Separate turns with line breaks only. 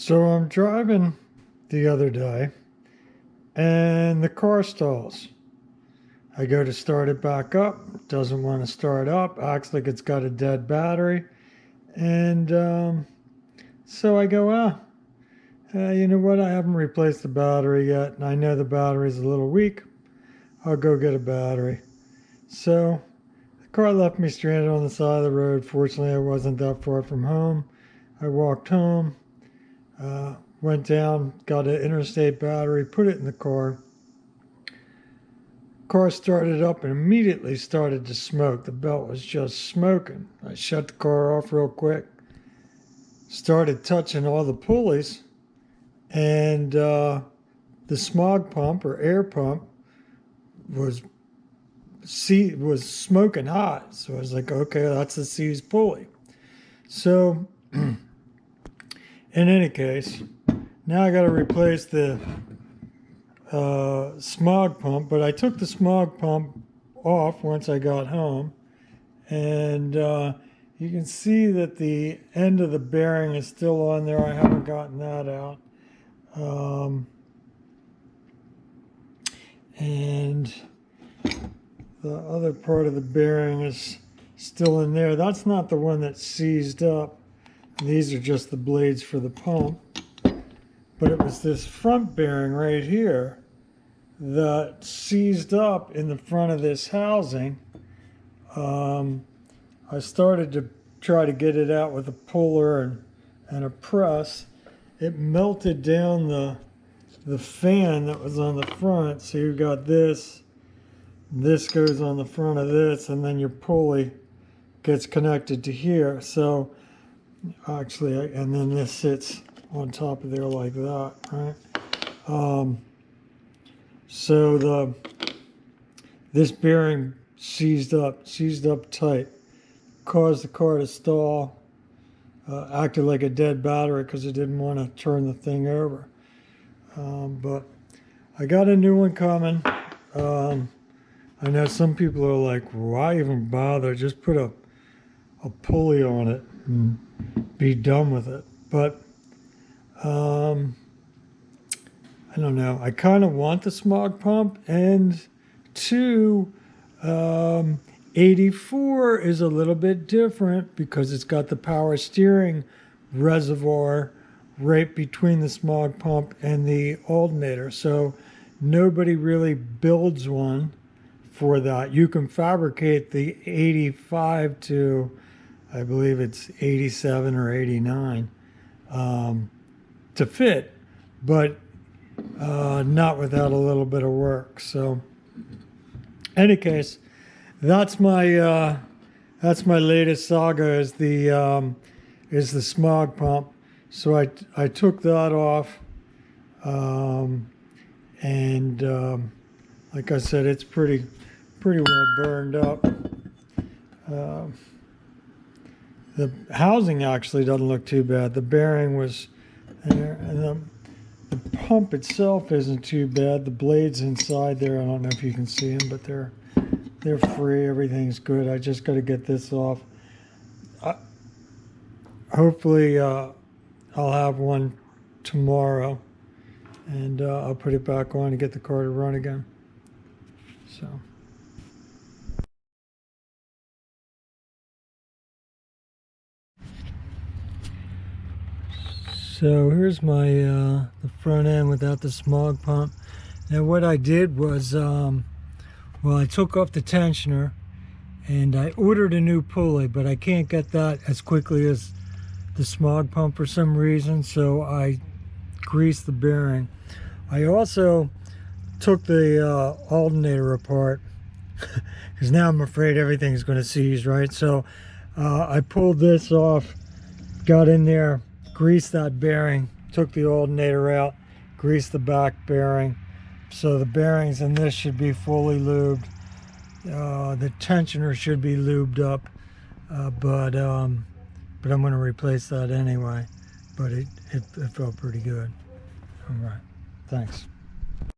So I'm driving the other day and the car stalls. I go to start it back up, doesn't want to start up, acts like it's got a dead battery. And so I go, you know what? I haven't replaced the battery yet, and I know the battery's a little weak. I'll go get a battery. So the car left me stranded on the side of the road. Fortunately, I wasn't that far from home. I walked home. Went down, got an interstate battery, put it in the car. Car started up and immediately started to smoke. The belt was just smoking. I shut the car off real quick, started touching all the pulleys, and the smog pump or air pump was smoking hot. So I was like, okay, that's the seized pulley. So in any case, now I got to replace the smog pump, but I took the smog pump off once I got home, and you can see that the end of the bearing is still on there. I haven't gotten that out. And the other part of the bearing is still in there. That's not the one that's seized up. These are just the blades for the pump. But it was this front bearing right here that seized up in the front of this housing. I started to try to get it out with a puller and a press. It melted down the fan that was on the front. So you've got this goes on the front of this, and then your pulley gets connected to here. So actually, and then this sits on top of there like that, right? So this bearing seized up tight, caused the car to stall, acted like a dead battery because it didn't want to turn the thing over. But I got a new one coming. I know some people are like, why even bother? Just put a pulley on it and be done with it. But I don't know. I kind of want the smog pump, and 84 is a little bit different because it's got the power steering reservoir right between the smog pump and the alternator. So nobody really builds one for that. You can fabricate the 85 to, I believe it's 87 or 89 to fit, but not without a little bit of work. So, any case, that's my latest saga is the smog pump. So I took that off, and like I said, it's pretty well burned up. The housing actually doesn't look too bad. The bearing was there, and the pump itself isn't too bad. The blades inside there, I don't know if you can see them, but they're free. Everything's good. I just got to get this off. Hopefully, I'll have one tomorrow, and I'll put it back on and get the car to run again. So. So here's my the front end without the smog pump. Now what I did was, I took off the tensioner and I ordered a new pulley, but I can't get that as quickly as the smog pump for some reason, so I greased the bearing. I also took the alternator apart because now I'm afraid everything's going to seize, right? So I pulled this off, got in there, greased that bearing, took the alternator out, greased the back bearing. So the bearings in this should be fully lubed. The tensioner should be lubed up, but I'm going to replace that anyway. But it felt pretty good. All right, thanks.